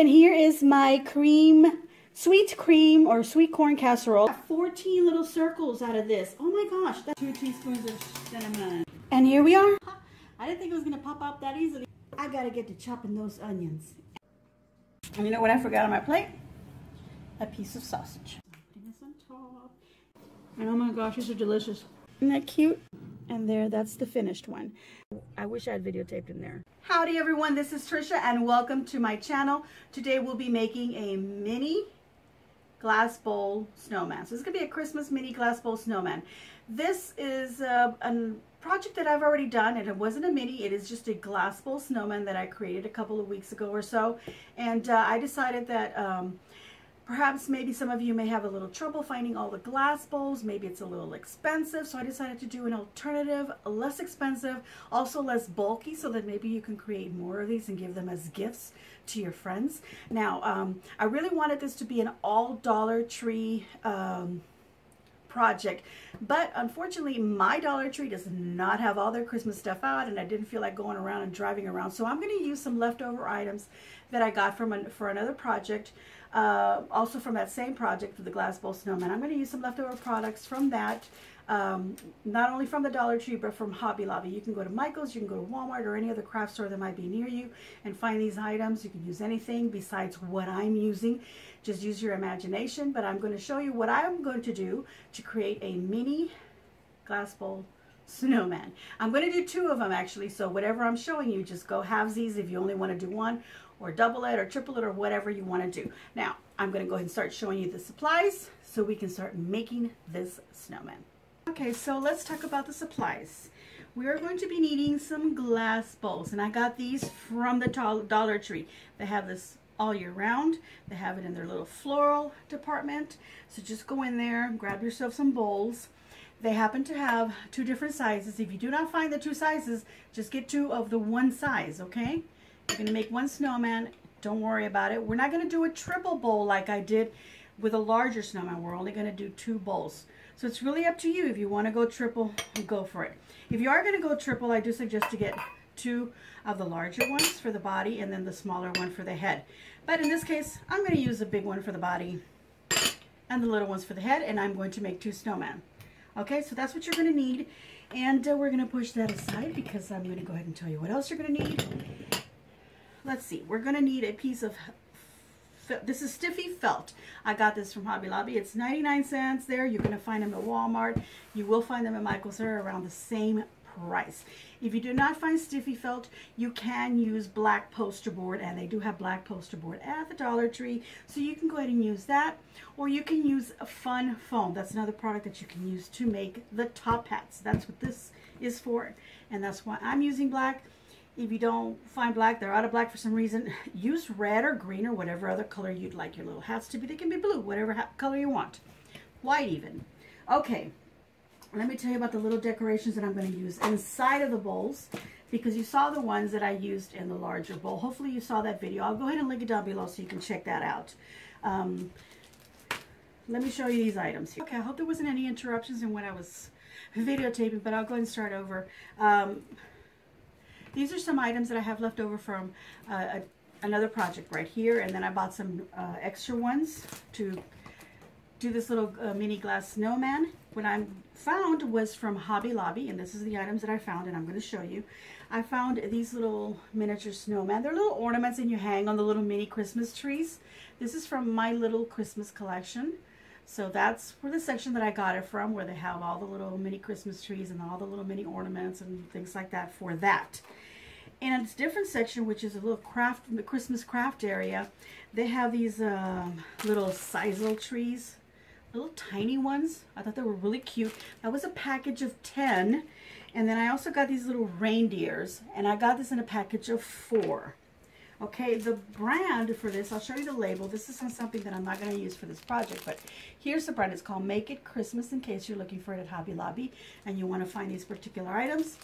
and here is my sweet cream or sweet corn casserole. 14 little circles out of this. Oh my gosh, that's 2 teaspoons of cinnamon. And here we are. I didn't think it was gonna pop up that easily. I gotta get to chopping those onions. And you know what I forgot on my plate? A piece of sausage. Putting this on top. And oh my gosh, these are delicious. Isn't that cute? And there, that's the finished one. I wish I had videotaped in there. Howdy everyone, this is Tricia and welcome to my channel. Today we'll be making a mini glass bowl snowman. So this is gonna be a Christmas mini glass bowl snowman. This is a project that I've already done, and it wasn't a mini, it is just a glass bowl snowman that I created a couple of weeks ago or so. And I decided that perhaps maybe some of you may have a little trouble finding all the glass bowls. Maybe it's a little expensive. So I decided to do an alternative, less expensive, also less bulky, so that maybe you can create more of these and give them as gifts to your friends. Now, I really wanted this to be an all Dollar Tree project, but unfortunately my Dollar Tree does not have all their Christmas stuff out, and I didn't feel like going around and driving around. So I'm going to use some leftover items that I got from for another project. Also from that same project with the Glass Bowl Snowman. I'm going to use some leftover products from that, not only from the Dollar Tree, but from Hobby Lobby. You can go to Michael's, you can go to Walmart or any other craft store that might be near you and find these items. You can use anything besides what I'm using. Just use your imagination, but I'm going to show you what I'm going to do to create a mini glass bowl snowman. I'm going to do 2 of them actually, so whatever I'm showing you, just go halvesies if you only want to do one, or double it or triple it or whatever you want to do. Now, I'm going to go ahead and start showing you the supplies so we can start making this snowman. Okay, so let's talk about the supplies. We are going to be needing some glass bowls, and I got these from the Dollar Tree. They have this all year round. They have it in their little floral department. So just go in there, grab yourself some bowls. They happen to have 2 different sizes. If you do not find the 2 sizes, just get 2 of the one size, okay? You're going to make 1 snowman. Don't worry about it. We're not going to do a triple bowl like I did with a larger snowman. We're only going to do 2 bowls. So it's really up to you. If you want to go triple, go for it. If you are going to go triple, I do suggest to get 2 of the larger ones for the body and then the smaller one for the head. But in this case, I'm going to use a big one for the body and the little ones for the head, and I'm going to make 2 snowmen. Okay, so that's what you're going to need. And we're going to push that aside because I'm going to go ahead and tell you what else you're going to need. Let's see, we're going to need a piece of, this is stiffy felt. I got this from Hobby Lobby. It's 99 cents there. You're going to find them at Walmart. You will find them at Michael's. They're around the same price. If you do not find stiffy felt, you can use black poster board, and they do have black poster board at the Dollar Tree. So you can go ahead and use that, or you can use a fun foam. That's another product that you can use to make the top hats. That's what this is for, and that's why I'm using black. If you don't find black, they're out of black for some reason, use red or green or whatever other color you'd like your little hats to be. They can be blue, whatever color you want. White even. Okay, let me tell you about the little decorations that I'm going to use inside of the bowls, because you saw the ones that I used in the larger bowl. Hopefully you saw that video. I'll go ahead and link it down below so you can check that out. Let me show you these items here. Okay, I hope there wasn't any interruptions in when I was videotaping, but I'll go ahead and start over. These are some items that I have left over from another project right here, and then I bought some extra ones to do this little mini glass snowman. What I found was from Hobby Lobby, and this is the items that I found, and I'm going to show you. I found these little miniature snowmen. They're little ornaments, and you hang on the little mini Christmas trees. This is from my little Christmas collection. So that's where the section that I got it from, where they have all the little mini Christmas trees and all the little mini ornaments and things like that for that. And it's a different section, which is a little Christmas craft area. They have these little sisal trees, little tiny ones. I thought they were really cute. That was a package of 10. And then I also got these little reindeers, and I got this in a package of 4. Okay, the brand for this, I'll show you the label. This isn't something that I'm not going to use for this project, but here's the brand. It's called Make It Christmas, in case you're looking for it at Hobby Lobby and you want to find these particular items.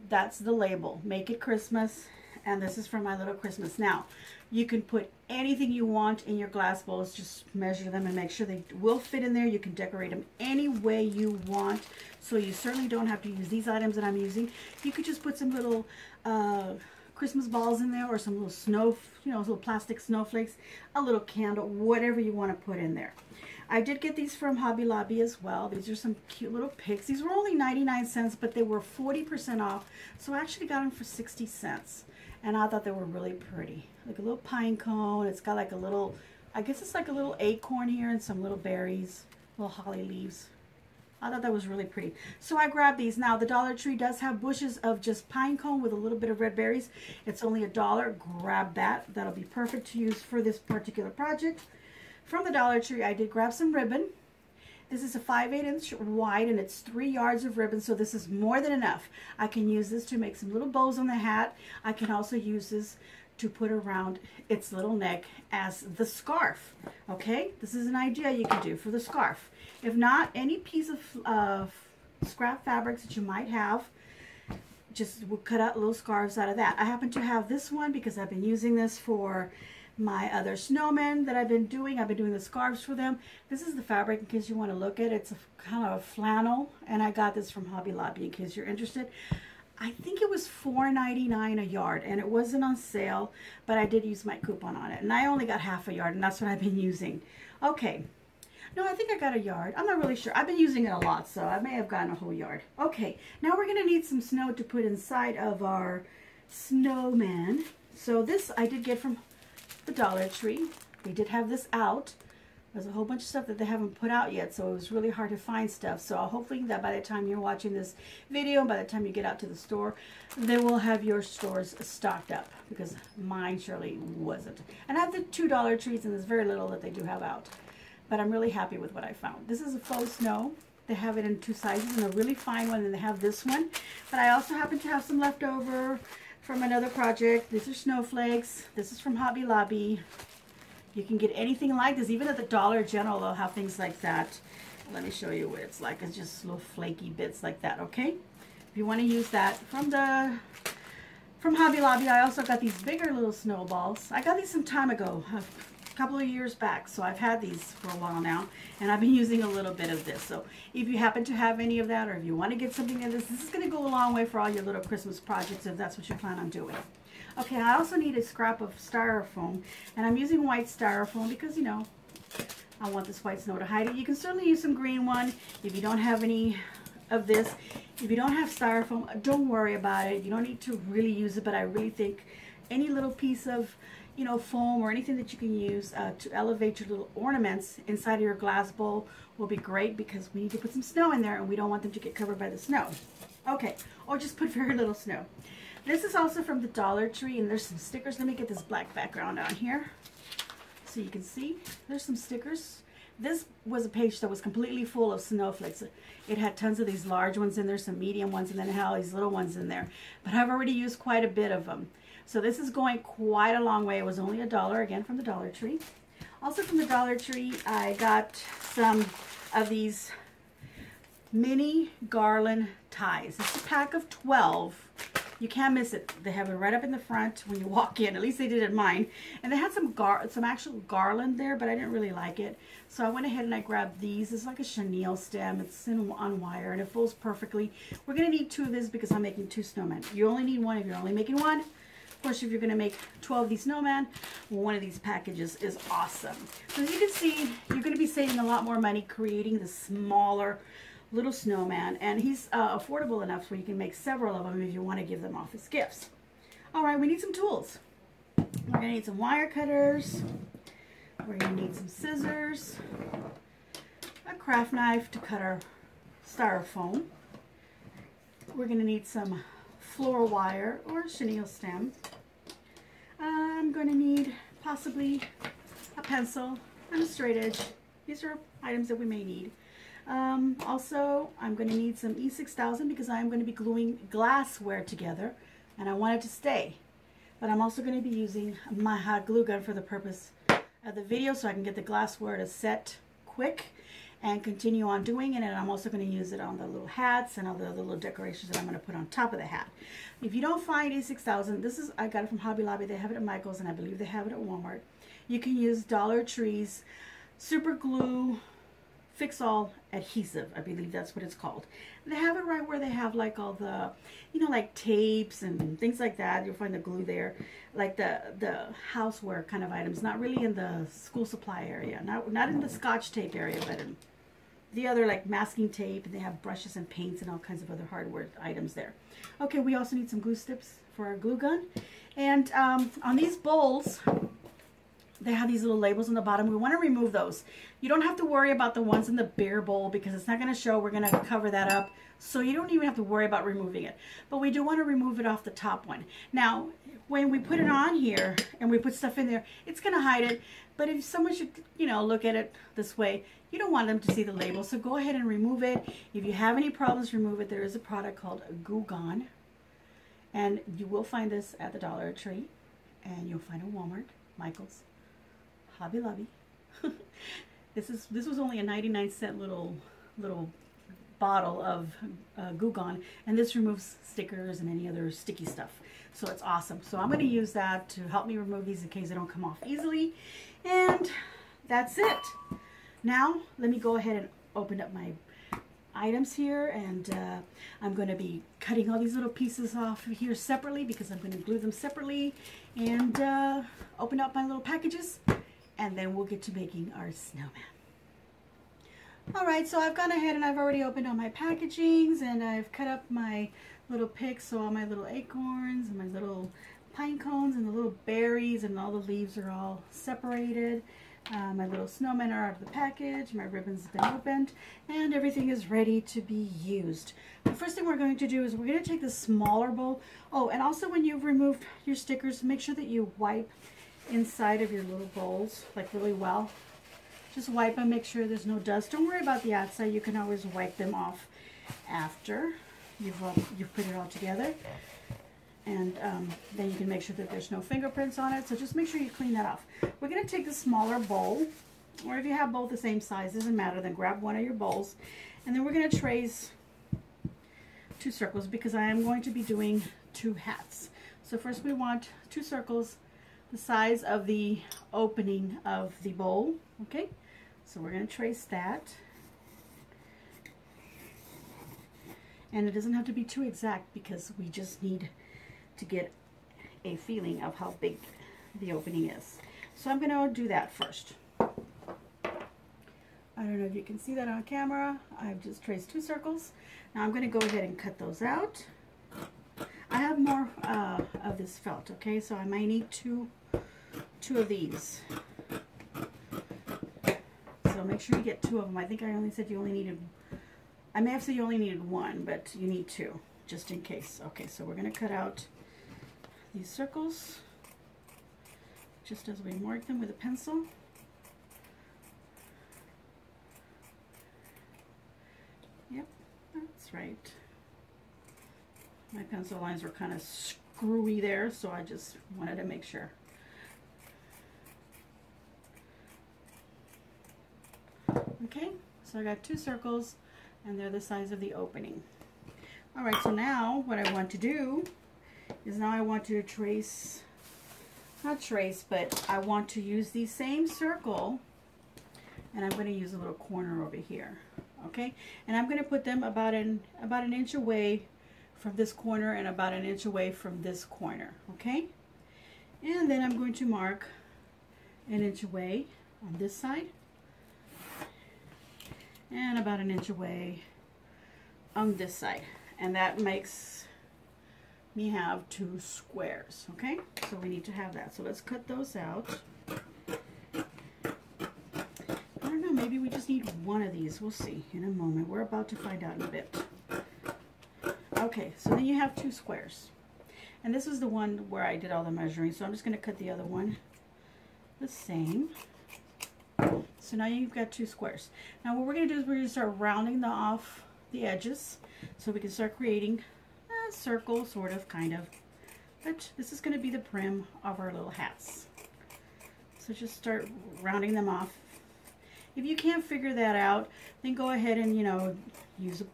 That's the label, Make It Christmas, and this is for my little Christmas. Now, you can put anything you want in your glass bowls. Just measure them and make sure they will fit in there. You can decorate them any way you want, so you certainly don't have to use these items that I'm using. You could just put some little Christmas balls in there, or some little snow, you know, little plastic snowflakes, a little candle, whatever you want to put in there. I did get these from Hobby Lobby as well. These are some cute little picks. These were only 99 cents, but they were 40% off. So I actually got them for 60 cents. And I thought they were really pretty. Like a little pine cone. It's got like a little, I guess it's like a little acorn here and some little berries, little holly leaves. I thought that was really pretty. So I grabbed these. Now the Dollar Tree does have bushes of just pine cone with a little bit of red berries. It's only $1. Grab that. That'll be perfect to use for this particular project. From the Dollar Tree, I did grab some ribbon. This is a 5/8 inch wide, and it's 3 yards of ribbon, so this is more than enough. I can use this to make some little bows on the hat. I can also use this to put around its little neck as the scarf. Okay, this is an idea you can do for the scarf. If not, any piece of scrap fabrics that you might have, just we'll cut out little scarves out of that. I happen to have this one because I've been using this for my other snowmen that I've been doing. I've been doing the scarves for them. This is the fabric in case you want to look at it. It's a kind of a flannel, and I got this from Hobby Lobby in case you're interested. I think it was $4.99 a yard, and it wasn't on sale, but I did use my coupon on it, and I only got half a yard, and that's what I've been using. Okay. No, I think I got a yard. I'm not really sure. I've been using it a lot, so I may have gotten a whole yard. Okay, now we're going to need some snow to put inside of our snowman. So this I did get from the Dollar Tree. They did have this out. There's a whole bunch of stuff that they haven't put out yet, so it was really hard to find stuff. So hopefully that by the time you're watching this video, by the time you get out to the store, they will have your stores stocked up, because mine surely wasn't. And I have the $2 Dollar Trees, and there's very little that they do have out. But I'm really happy with what I found. This is a faux snow. They have it in 2 sizes, and a really fine one, and they have this one. But I also happen to have some left over from another project. These are snowflakes. This is from Hobby Lobby. You can get anything like this. Even at the Dollar General, they'll have things like that. Let me show you what it's like. It's just little flaky bits like that, okay? If you want to use that from Hobby Lobby, I also got these bigger little snowballs. I got these some time ago, a couple of years back, so I've had these for a while now, and I've been using a little bit of this. So if you happen to have any of that, or if you want to get something of this, this is going to go a long way for all your little Christmas projects if that's what you plan on doing. Okay, I also need a scrap of styrofoam, and I'm using white styrofoam because, you know, I want this white snow to hide it. You can certainly use some green one if you don't have any of this. If you don't have styrofoam, don't worry about it. You don't need to really use it, but I really think any little piece of, you know, foam or anything that you can use to elevate your little ornaments inside of your glass bowl will be great, because we need to put some snow in there, and we don't want them to get covered by the snow. Okay, or just put very little snow. This is also from the Dollar Tree, and there's some stickers. Let me get this black background on here so you can see. There's some stickers. This was a page that was completely full of snowflakes. It had tons of these large ones in there, some medium ones, and then it had all these little ones in there. But I've already used quite a bit of them. So this is going quite a long way. It was only $1, again, from the Dollar Tree. Also from the Dollar Tree, I got some of these mini Garland ties. It's a pack of 12. You can't miss it. They have it right up in the front when you walk in. At least they did at mine. And they had some actual garland there, but I didn't really like it. So I went ahead and I grabbed these. It's like a chenille stem. It's on wire, and it folds perfectly. We're going to need 2 of these because I'm making 2 snowmen. You only need 1 if you're only making 1. Of course, if you're going to make 12 of these snowmen, one of these packages is awesome. So as you can see, you're going to be saving a lot more money creating the smaller little snowman, and he's affordable enough where you can make several of them if you want to give them off as gifts. All right, we need some tools. We're going to need some wire cutters. We're going to need some scissors, a craft knife to cut our styrofoam. We're going to need some floor wire or chenille stem. I'm going to need possibly a pencil and a straight edge. These are items that we may need. Also, I'm going to need some E6000 because I'm going to be gluing glassware together, and I want it to stay. But I'm also going to be using my hot glue gun for the purpose of the video, so I can get the glassware to set quick and continue on doing it. And I'm also going to use it on the little hats and all the other little decorations that I'm going to put on top of the hat. If you don't find E6000, I got it from Hobby Lobby. They have it at Michael's, and I believe they have it at Walmart. You can use Dollar Tree's super glue fix-all adhesive. I believe that's what it's called. They have it right where they have like all the, you know, like tapes and things like that. You'll find the glue there, like the houseware kind of items. Not really in the school supply area, not in the Scotch tape area, but in the other like masking tape. And they have brushes and paints and all kinds of other hardware items there. Okay, we also need some glue sticks for our glue gun. And on these bowls, they have these little labels on the bottom. We want to remove those. You don't have to worry about the ones in the bare bowl because it's not going to show. We're going to cover that up. So you don't even have to worry about removing it. But we do want to remove it off the top one. Now, when we put it on here and we put stuff in there, it's going to hide it. But if someone should, you know, look at it this way, you don't want them to see the label. So go ahead and remove it. If you have any problems, remove it. There is a product called Goo Gone. And you will find this at the Dollar Tree. And you'll find it at Walmart, Michael's, Hobby Lobby. This was only a 99-cent little bottle of Goo Gone, and this removes stickers and any other sticky stuff. So it's awesome. So I'm going to use that to help me remove these in case they don't come off easily. And that's it. Now let me go ahead and open up my items here, and I'm going to be cutting all these little pieces off here separately because I'm going to glue them separately, and open up my little packages. And then we'll get to making our snowman. Alright, so I've gone ahead and I've already opened all my packagings, and I've cut up my little picks, so all my little acorns and my little pine cones and the little berries and all the leaves are all separated. My little snowmen are out of the package, my ribbons have been opened, and everything is ready to be used. The first thing we're going to do is we're going to take the smaller bowl. Oh, and also when you've removed your stickers, make sure that you wipe inside of your little bowls like really well. Just wipe them, make sure there's no dust. Don't worry about the outside. You can always wipe them off after you've put it all together, and then you can make sure that there's no fingerprints on it. So just make sure you clean that off. We're going to take the smaller bowl, or if you have both the same size, doesn't matter, then grab one of your bowls, and then we're going to trace 2 circles because I am going to be doing 2 hats. So first we want 2 circles the size of the opening of the bowl. Okay, so we're going to trace that, and it doesn't have to be too exact because we just need to get a feeling of how big the opening is. So I'm going to do that first. I don't know if you can see that on camera. I've just traced 2 circles. Now I'm going to go ahead and cut those out. I have more of this felt, okay, so I might need two of these. So make sure you get 2 of them. I think I only said you only needed, I may have said you only needed 1, but you need 2 just in case. Okay, so we're going to cut out these circles just as we mark them with a pencil. Yep, that's right. My pencil lines were kind of screwy there, so I just wanted to make sure. Okay, so I got 2 circles, and they're the size of the opening. Alright, so now what I want to do is now I want to trace, not trace, but I want to use the same circle, and I'm going to use a little corner over here. Okay, and I'm going to put them about an inch away from this corner and about an inch away from this corner. Okay, and then I'm going to mark an inch away on this side and about an inch away on this side, and that makes me have 2 squares. Okay, so we need to have that, so let's cut those out. I don't know, maybe we just need 1 of these. We'll see in a moment. We're about to find out in a bit. Okay, so then you have 2 squares, and this is the one where I did all the measuring, so I'm just going to cut the other one the same. So now you've got 2 squares. Now what we're going to do is we're going to start rounding off the edges so we can start creating a circle, sort of, kind of. But this is going to be the brim of our little hats. So just start rounding them off. If you can't figure that out, then go ahead and, you know, use a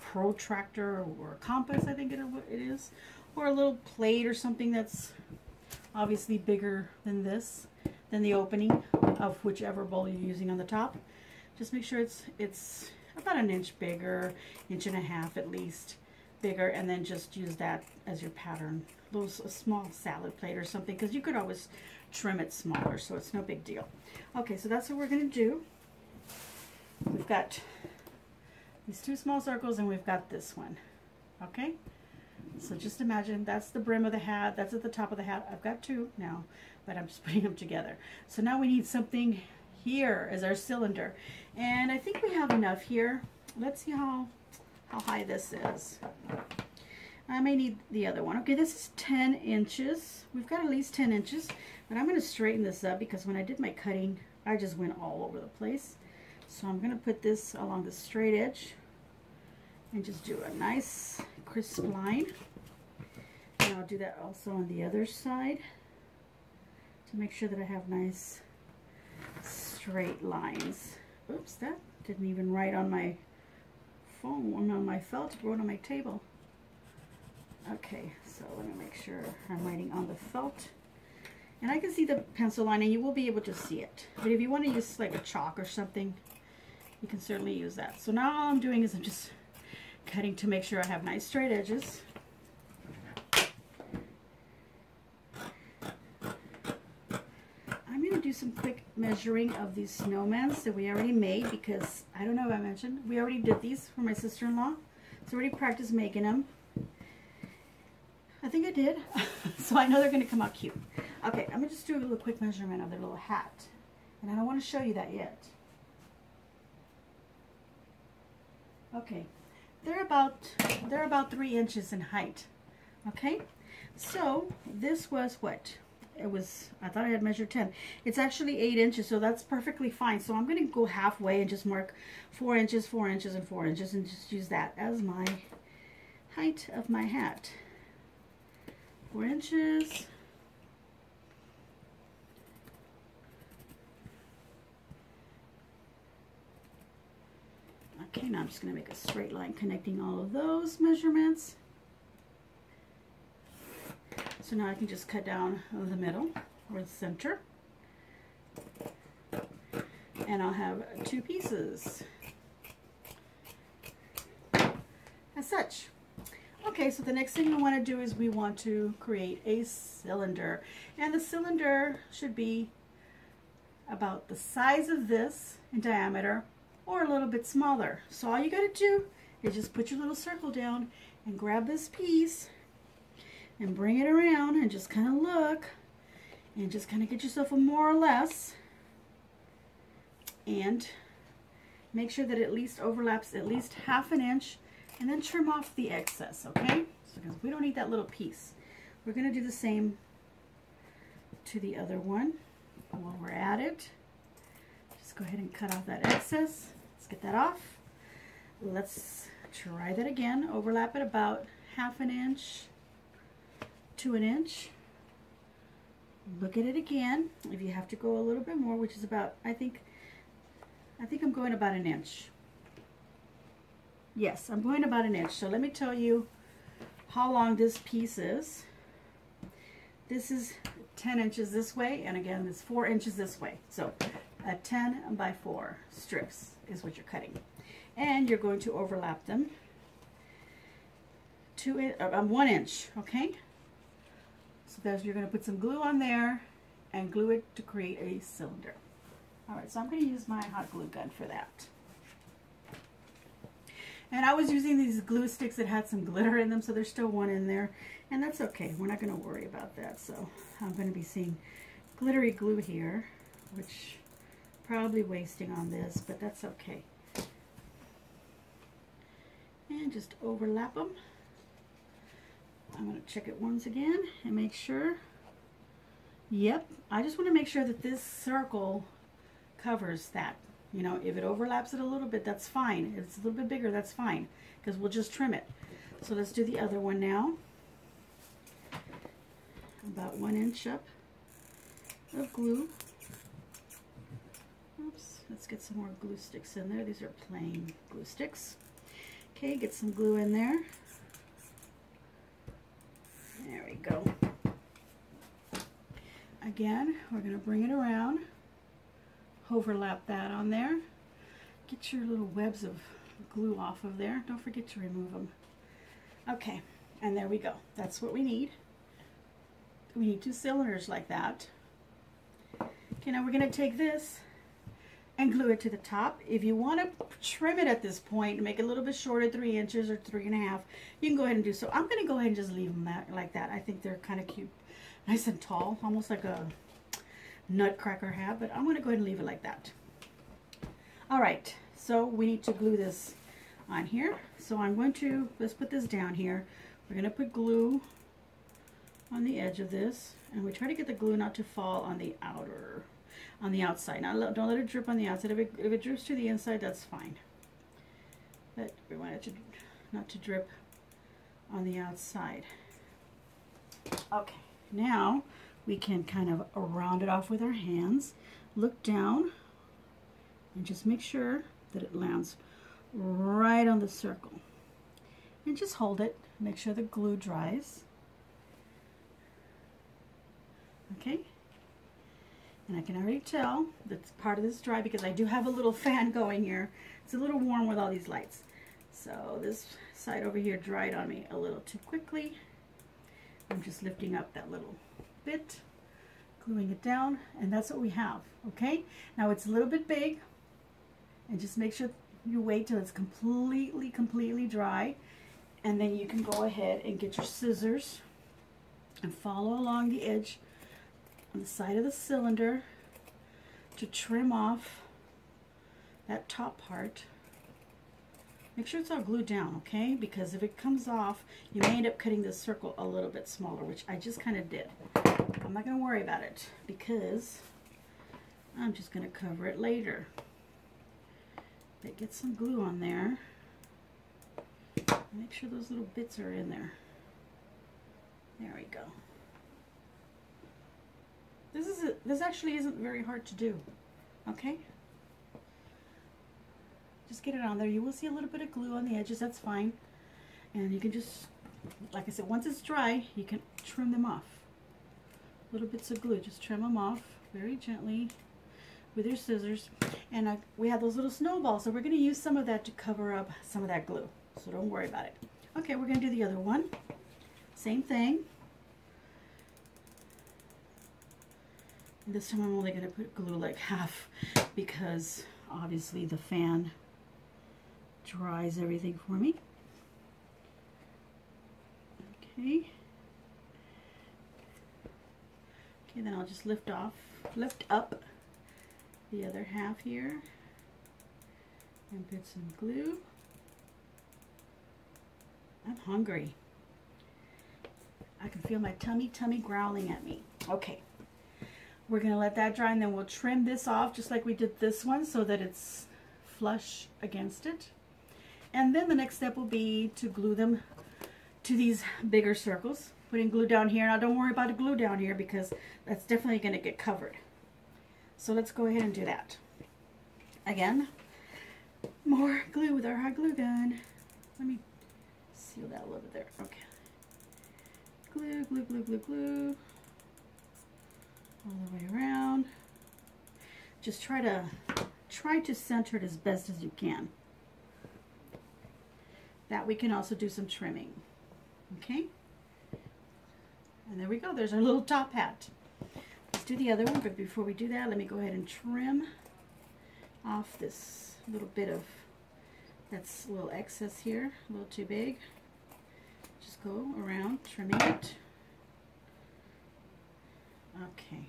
protractor or a compass, I think it is, or a little plate or something that's obviously bigger than this, than the opening of whichever bowl you're using on the top. Just make sure it's about an inch bigger, inch and a half at least bigger, and then just use that as your pattern. A small salad plate or something, because you could always trim it smaller, so it's no big deal. Okay, so that's what we're going to do. We've got these 2 small circles, and we've got this one. Okay, so just imagine that's the brim of the hat, that's at the top of the hat. I've got 2 now, but I'm just putting them together. So now we need something here as our cylinder, and I think we have enough here. Let's see how high this is. I may need the other one. Okay, this is 10 inches. We've got at least 10 inches, but I'm going to straighten this up because when I did my cutting, I just went all over the place. So I'm going to put this along the straight edge and just do a nice crisp line. And I'll do that also on the other side to make sure that I have nice straight lines. Oops, that didn't even write on my phone, on my felt, it wrote on my table. Okay, so let me make sure I'm writing on the felt. And I can see the pencil line, and you will be able to see it. But if you want to use like a chalk or something, you can certainly use that. So now all I'm doing is I'm just cutting to make sure I have nice straight edges. I'm going to do some quick measuring of these snowmans that we already made, because I don't know if I mentioned, we already did these for my sister-in-law. So I already practiced making them. I think I did. So I know they're going to come out cute. Okay, I'm going to just do a little quick measurement of their little hat. And I don't want to show you that yet. Okay, they're about 3 inches in height. Okay, so this was what? It was, I thought I had measured 10. It's actually 8 inches, so that's perfectly fine. So I'm going to go halfway and just mark 4 inches, 4 inches, and 4 inches, and just use that as my height of my hat. 4 inches. Okay, now I'm just going to make a straight line connecting all of those measurements. So now I can just cut down the middle or the center. And I'll have 2 pieces. As such. Okay, so the next thing we want to do is we want to create a cylinder. And the cylinder should be about the size of this in diameter or a little bit smaller. So all you got to do is just put your little circle down and grab this piece and bring it around and just kind of look and just kind of get yourself a more or less, and make sure that it at least overlaps at least ½ an inch, and then trim off the excess, okay? So, because we don't need that little piece. We're going to do the same to the other one. While we're at it, just go ahead and cut off that excess. Let's get that off. Let's try that again. Overlap it about ½ an inch to an inch. Look at it again. If you have to go a little bit more, which is about, I think I'm going about an inch. Yes, I'm going about an inch. So let me tell you how long this piece is. This is 10 inches this way, and again, it's 4 inches this way. So a 10 by 4 strips is what you're cutting. And you're going to overlap them to 1 inch, okay? So that's, you're going to put some glue on there and glue it to create a cylinder. All right, so I'm going to use my hot glue gun for that. And I was using these glue sticks that had some glitter in them, so there's still one in there. And that's okay. We're not going to worry about that. So I'm going to be seeing glittery glue here, which probably wasting on this, but that's okay. And just overlap them. I'm going to check it once again and make sure. Yep, I just want to make sure that this circle covers that. You know, if it overlaps it a little bit, that's fine. If it's a little bit bigger, that's fine, because we'll just trim it. So let's do the other one now. About 1 inch up of glue. Oops, let's get some more glue sticks in there. These are plain glue sticks. Okay, get some glue in there. There we go. Again, we're going to bring it around, overlap that on there, Get your little webs of glue off of there. Don't forget to remove them. Okay, and there we go. That's what we need. We need 2 cylinders like that. Okay, now we're going to take this and glue it to the top. If you want to trim it at this point and make it a little bit shorter, 3 inches or 3.5, you can go ahead and do so. I'm going to go ahead and just leave them like that. I think they're kind of cute. Nice and tall, almost like a nutcracker hat, but I'm going to go ahead and leave it like that. All right, so we need to glue this on here. So I'm going to, let's put this down here. We're going to put glue on the edge of this, and we try to get the glue not to fall on the outside. Now don't let it drip on the outside. If it drips to the inside, that's fine. But we want it to not to drip on the outside. Okay, now we can kind of round it off with our hands. Look down and just make sure that it lands right on the circle. And just hold it. Make sure the glue dries. Okay, and I can already tell that part of this is dry because I do have a little fan going here. It's a little warm with all these lights. So this side over here dried on me a little too quickly. I'm just lifting up that little bit, gluing it down, and that's what we have. Okay, now it's a little bit big, and just make sure you wait till it's completely dry, and then you can go ahead and get your scissors and follow along the edge on the side of the cylinder to trim off that top part. Make sure it's all glued down, okay? Because if it comes off, you may end up cutting this circle a little bit smaller, which I just kind of did. I'm not going to worry about it because I'm just going to cover it later. But get some glue on there. Make sure those little bits are in there. There we go. This actually isn't very hard to do, okay? Just get it on there. You will see a little bit of glue on the edges, that's fine. And you can just, like I said, once it's dry, you can trim them off. Little bits of glue, just trim them off very gently with your scissors. And we have those little snowballs, so we're going to use some of that to cover up some of that glue. So don't worry about it. Okay, we're going to do the other one. Same thing. This time I'm only going to put glue like half because obviously the fan dries everything for me. Okay. Okay, then I'll just lift up the other half here and put some glue. I'm hungry. I can feel my tummy growling at me. Okay. We're going to let that dry, and then we'll trim this off just like we did this one so that it's flush against it. And then the next step will be to glue them to these bigger circles. Putting glue down here. Now don't worry about the glue down here because that's definitely going to get covered. So let's go ahead and do that. Again, more glue with our hot glue gun. Let me seal that a little bit there. Okay. Glue, glue, glue, glue, glue. All the way around. Just try to center it as best as you can. That we can also do some trimming. Okay? And there we go. There's our little top hat. Let's do the other one, but before we do that, let me go ahead and trim off this little bit of, that's a little excess here, a little too big. Just go around trimming it. Okay.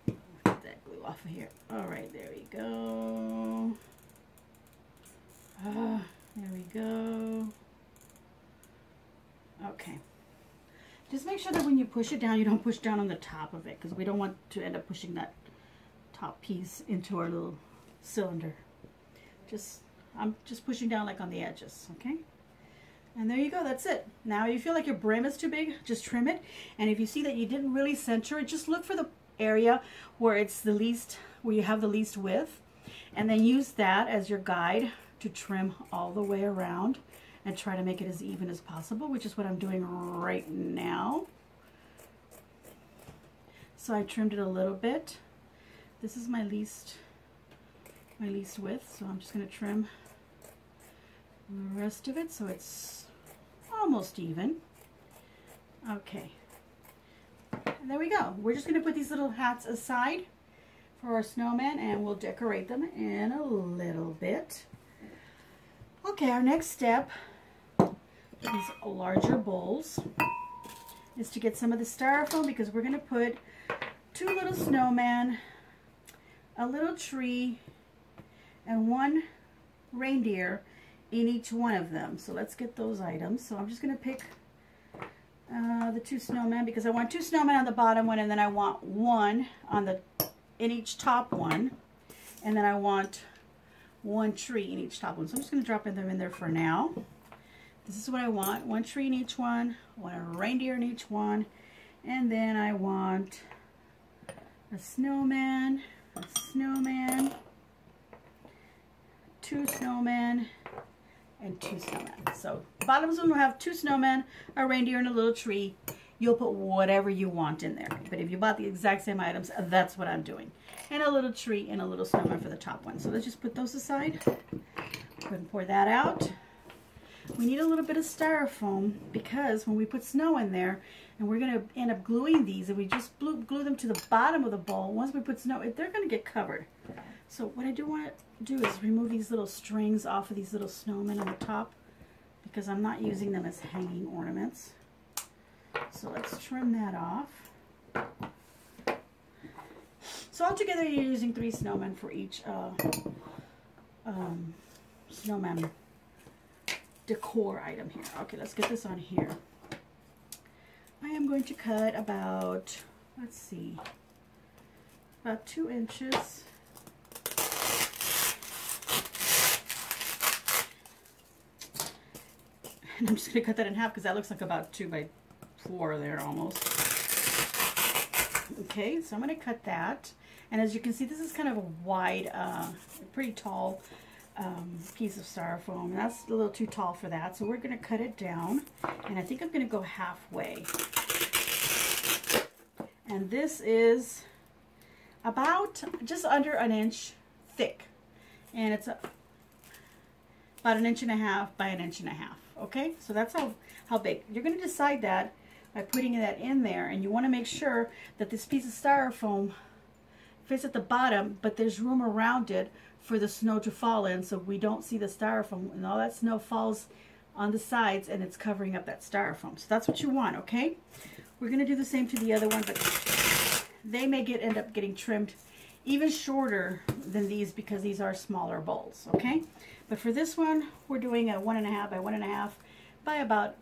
Get that glue off of here. Alright, there we go. There we go. Okay. Just make sure that when you push it down, you don't push down on the top of it because we don't want to end up pushing that top piece into our little cylinder. I'm just pushing down like on the edges, okay? And there you go, that's it. Now if you feel like your brim is too big, just trim it. And if you see that you didn't really center it, just look for the area where it's the least, where you have the least width, and then use that as your guide to trim all the way around and try to make it as even as possible, which is what I'm doing right now. So I trimmed it a little bit. This is my least my least width, so I'm just going to trim the rest of it so it's almost even. Okay, and there we go. We're just going to put these little hats aside for our snowman, and we'll decorate them in a little bit. Okay, our next step, these larger bowls, is to get some of the styrofoam, because we're going to put 2 little snowmen, a little tree, and 1 reindeer in each one of them. So let's get those items. So I'm just going to pick the 2 snowmen, because I want 2 snowmen on the bottom one, and then I want 1 on the in each top one, and then I want 1 tree in each top one. So I'm just going to drop them in there for now. This is what I want: 1 tree in each one, 1 reindeer in each one, and then I want a snowman, 2 snowmen, and 2 snowmen. So the bottoms one will have 2 snowmen, a reindeer, and a little tree. You'll put whatever you want in there. But if you bought the exact same items, that's what I'm doing. And a little tree and a little snowman for the top one. So let's just put those aside. Go ahead and pour that out. We need a little bit of styrofoam, because when we put snow in there, and we're going to end up gluing these, and we just glue them to the bottom of the bowl, once we put snow, they're going to get covered. So what I do want to do is remove these little strings off of these little snowmen on the top, because I'm not using them as hanging ornaments. So let's trim that off. So altogether you're using 3 snowmen for each snowman decor item here. Okay, let's get this on here. I am going to cut about, let's see, about 2 inches. And I'm just going to cut that in half, because that looks like about 2 by 4 there almost. Okay, so I'm going to cut that. And as you can see, this is kind of a wide, pretty tall piece of styrofoam. And that's a little too tall for that. So we're going to cut it down. And I think I'm going to go halfway. And this is about just under 1 inch thick. And it's about 1.5 inches by 1.5 inches. Okay, so that's how big. You're going to decide that by putting that in there, and you want to make sure that this piece of styrofoam fits at the bottom, but there's room around it for the snow to fall in, so we don't see the styrofoam, and all that snow falls on the sides and it's covering up that styrofoam. So that's what you want, okay? We're going to do the same to the other one, but they may end up getting trimmed even shorter than these, because these are smaller bowls, okay? But for this one, we're doing a 1.5 by 1.5 by about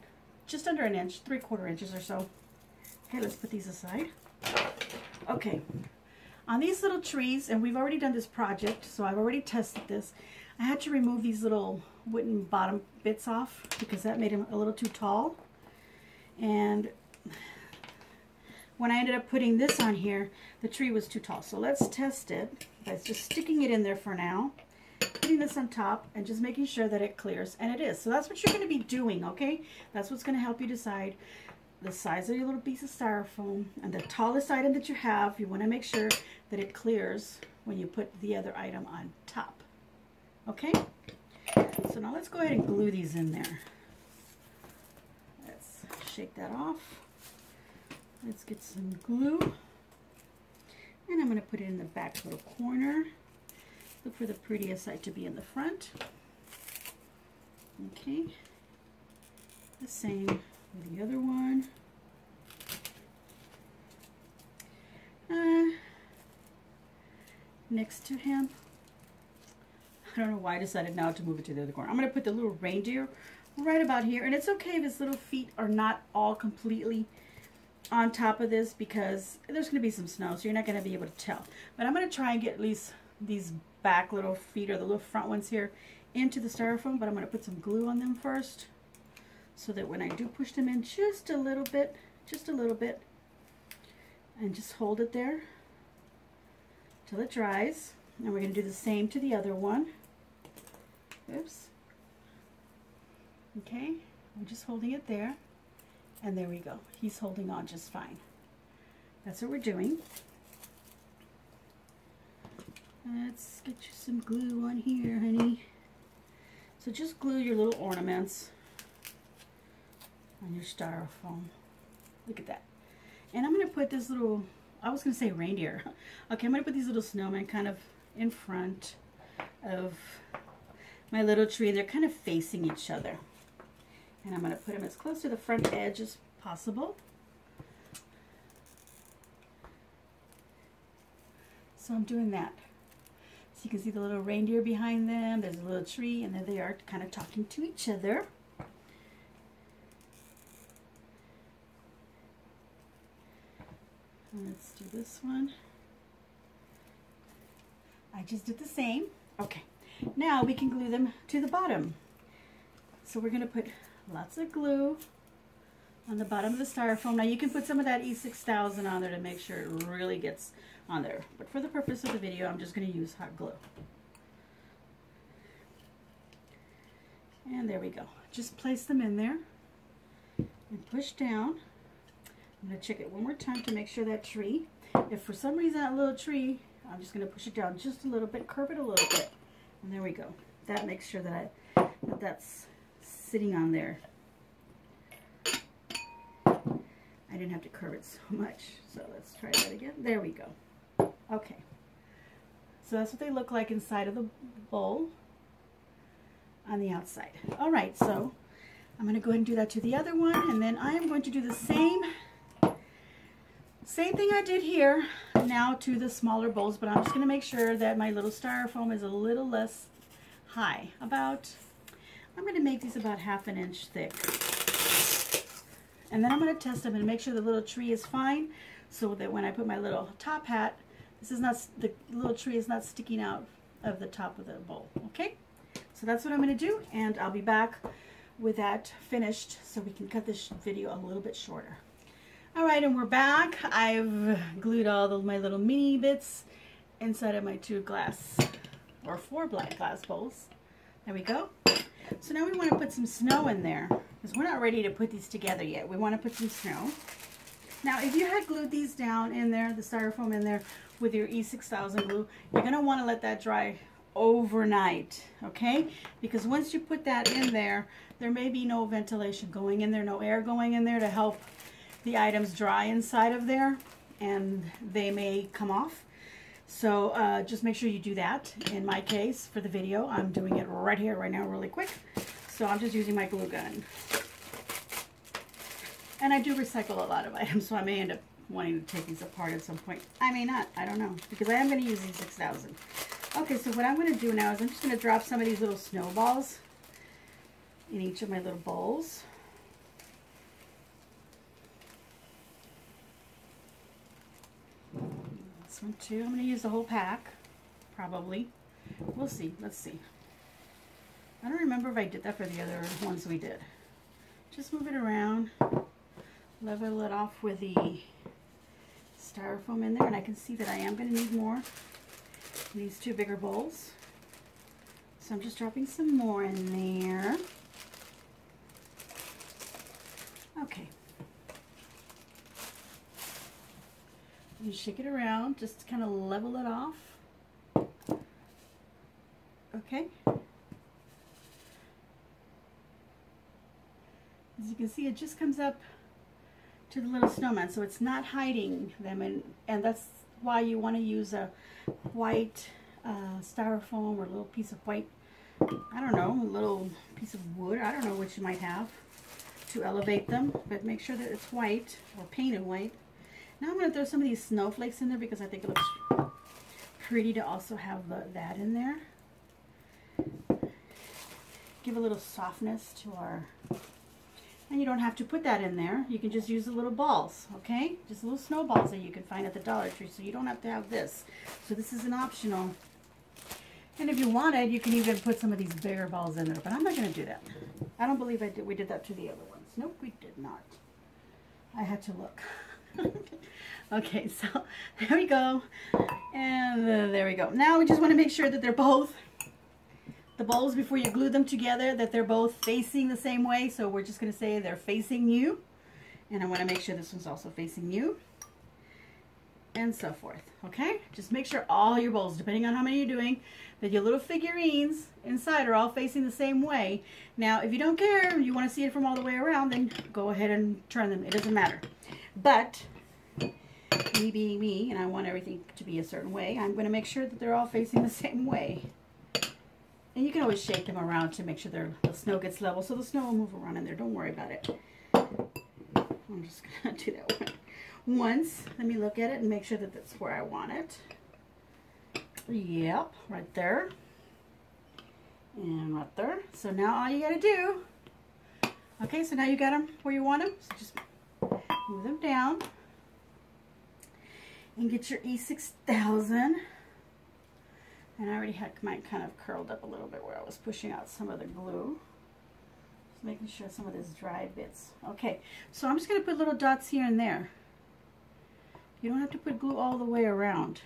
just under 1 inch, 3/4 inches or so. Okay, let's put these aside. Okay, on these little trees, and we've already done this project, so I've already tested this. I had to remove these little wooden bottom bits off, because that made them a little too tall. And when I ended up putting this on here, the tree was too tall. So let's test it by just sticking it in there for now, putting this on top, and just making sure that it clears. And it is. So that's what you're going to be doing, okay? That's what's going to help you decide the size of your little piece of styrofoam. And the tallest item that you have, you want to make sure that it clears when you put the other item on top. Okay? So now let's go ahead and glue these in there. Let's shake that off. Let's get some glue, and I'm going to put it in the back little corner. Look for the prettiest side to be in the front. Okay, the same with the other one. Next to him, I don't know why I decided now to move it to the other corner. I'm going to put the little reindeer right about here, and it's okay if his little feet are not all completely on top of this, because there's going to be some snow, so you're not going to be able to tell. But I'm going to try and get at least these back little feet, or the little front ones here, into the styrofoam, but I'm going to put some glue on them first, so that when I do push them in just a little bit, and just hold it there till it dries. And we're going to do the same to the other one. Oops. Okay, I'm just holding it there. And there we go. He's holding on just fine. That's what we're doing. Let's get you some glue on here, honey. So just glue your little ornaments on your styrofoam. Look at that. And I'm going to put this little, I was going to say reindeer. Okay, I'm going to put these little snowmen kind of in front of my little tree. They're kind of facing each other. And I'm going to put them as close to the front edge as possible. So I'm doing that. So you can see the little reindeer behind them. There's a little tree, and there they are kind of talking to each other. Let's do this one. I just did the same. Okay, now we can glue them to the bottom. So we're going to put lots of glue on the bottom of the styrofoam. Now you can put some of that E6000 on there to make sure it really gets on there. But for the purpose of the video, I'm just going to use hot glue. And there we go. Just place them in there and push down. I'm going to check it one more time to make sure that tree, if for some reason that little tree, I'm just going to push it down just a little bit, curve it a little bit. And there we go. That makes sure that that's sitting on there. I didn't have to curve it so much. So let's try that again. There we go. Okay. So that's what they look like inside of the bowl on the outside. All right, so I'm going to go ahead and do that to the other one, and then I am going to do the same thing I did here now to the smaller bowls, but I'm just going to make sure that my little styrofoam is a little less high. I'm going to make these about 1/2 inch thick. And then I'm going to test them and make sure the little tree is fine, so that when I put my little top hat, the little tree is not sticking out of the top of the bowl. Okay? So that's what I'm going to do, and I'll be back with that finished so we can cut this video a little bit shorter. Alright, and we're back. I've glued all my little mini bits inside of my 4 black glass bowls. There we go. So now we want to put some snow in there, because we're not ready to put these together yet. We want to put some snow. Now, if you had glued these down in there, the styrofoam in there, with your E6000 glue, you're going to want to let that dry overnight, okay? Because once you put that in there, there may be no ventilation going in there, no air going in there to help the items dry inside of there, and they may come off. So just make sure you do that. In my case, for the video, I'm doing it right here, right now, really quick. So I'm just using my glue gun. And I do recycle a lot of items, so I may end up wanting to take these apart at some point. I may not, I don't know, because I am going to use these 6,000. Okay, so what I'm going to do now is I'm just going to drop some of these little snowballs in each of my little bowls. This one too. I'm going to use the whole pack, probably. We'll see. Let's see. I don't remember if I did that for the other ones we did. Just move it around, level it off with the styrofoam in there, and I can see that I am going to need more in these 2 bigger bowls. So I'm just dropping some more in there. Okay. You shake it around, just kind of level it off. Okay. As you can see, it just comes up to the little snowman, so it's not hiding them, and that's why you want to use a white styrofoam or a little piece of white, I don't know, a little piece of wood, I don't know what you might have to elevate them, but make sure that it's white or painted white. Now I'm going to throw some of these snowflakes in there because I think it looks pretty to also have that in there. Give a little softness to our... And you don't have to put that in there. You can just use the little balls, okay? Just little snowballs that you can find at the Dollar Tree, so you don't have to have this. So this is an optional. And if you wanted, you can even put some of these bigger balls in there, but I'm not going to do that. I don't believe we did that to the other ones. Nope, we did not. I had to look. Okay, so there we go. And there we go. Now we just want to make sure that they're both, the bowls, before you glue them together, that they're both facing the same way. So we're just going to say they're facing you. And I want to make sure this one's also facing you. and so forth. Okay, just make sure all your bowls, depending on how many you're doing, that your little figurines inside are all facing the same way. Now if you don't care, you want to see it from all the way around, then go ahead and turn them. It doesn't matter. But me being me, and I want everything to be a certain way, I'm going to make sure that they're all facing the same way. And you can always shake them around to make sure the snow gets level, so the snow will move around in there. Don't worry about it. I'm just going to do that one. Once, let me look at it and make sure that that's where I want it. Yep, right there. And right there. So now all you got to do, okay, so now you got them where you want them. So just move them down and get your E6000. And I already had mine kind of curled up a little bit where I was pushing out some of the glue. Just making sure some of these dry bits. Okay, so I'm just going to put little dots here and there. You don't have to put glue all the way around.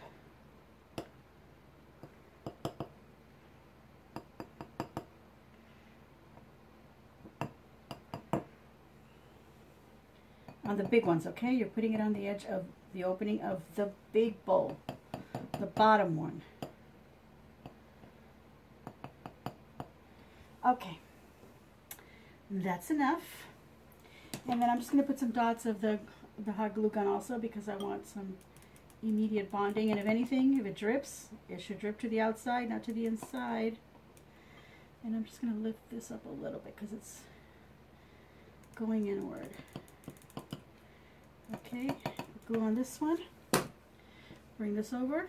On the big ones, okay? You're putting it on the edge of the opening of the big bowl, the bottom one. Okay, that's enough. And then I'm just going to put some dots of the hot glue gun also, because I want some immediate bonding. And if anything, if it drips, it should drip to the outside, not to the inside. And I'm just going to lift this up a little bit because it's going inward. Okay, glue on this one. Bring this over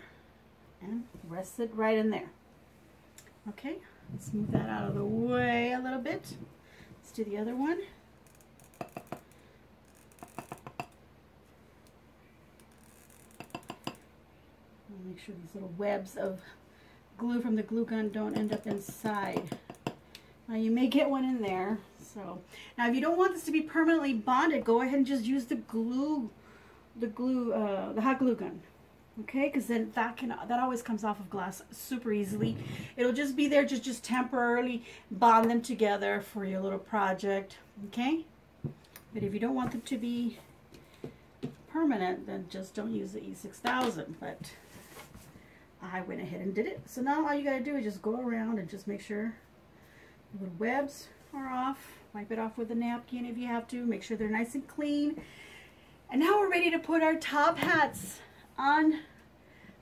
and rest it right in there. Okay, let's move that out of the way a little bit. Let's do the other one. Make sure these little webs of glue from the glue gun don't end up inside. Now you may get one in there. So now if you don't want this to be permanently bonded, go ahead and just use the hot glue gun. Okay, because then that always comes off of glass super easily. It'll just be there just temporarily bond them together for your little project. Okay, but if you don't want them to be permanent, then just don't use the E6000. But I went ahead and did it. So now all you got to do is just go around and just make sure the webs are off. Wipe it off with a napkin if you have to. Make sure they're nice and clean. And now we're ready to put our top hats on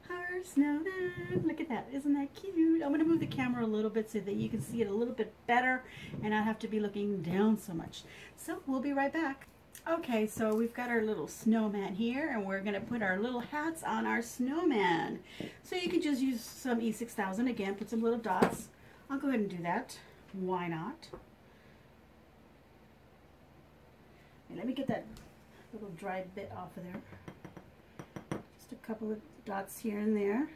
our snowman. Look at that. Isn't that cute? I'm going to move the camera a little bit so that you can see it a little bit better and not have to be looking down so much. So we'll be right back. Okay, so we've got our little snowman here, and we're going to put our little hats on our snowman. So you can just use some E6000 again, put some little dots. I'll go ahead and do that. Why not? Okay, let me get that little dry bit off of there. Just a couple of dots here and there.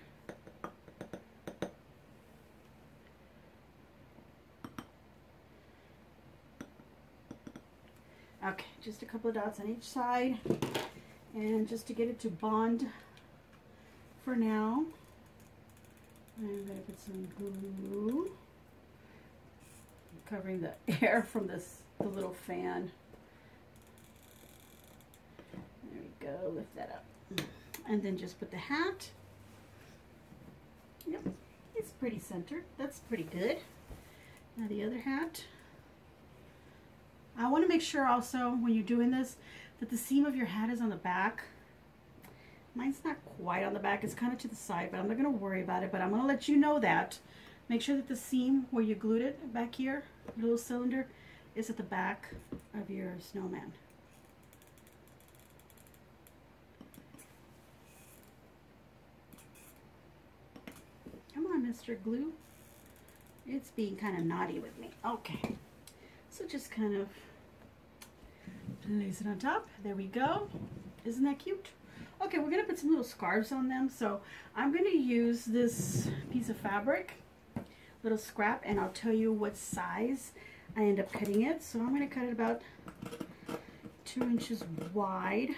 Okay, just a couple of dots on each side, and just to get it to bond for now, I'm going to put some glue covering the air from the little fan. There we go, lift that up. And then just put the hat. Yep, it's pretty centered. That's pretty good. Now the other hat. I want to make sure also when you're doing this that the seam of your hat is on the back. Mine's not quite on the back, it's kind of to the side, but I'm not going to worry about it, but I'm going to let you know that. Make sure that the seam where you glued it back here, your little cylinder, is at the back of your snowman. Come on, Mr. Glue. It's being kind of naughty with me. Okay. So just kind of place it on top. There we go. Isn't that cute? Okay, we're going to put some little scarves on them. So I'm going to use this piece of fabric, little scrap, and I'll tell you what size I end up cutting it. So I'm going to cut it about 2 inches wide.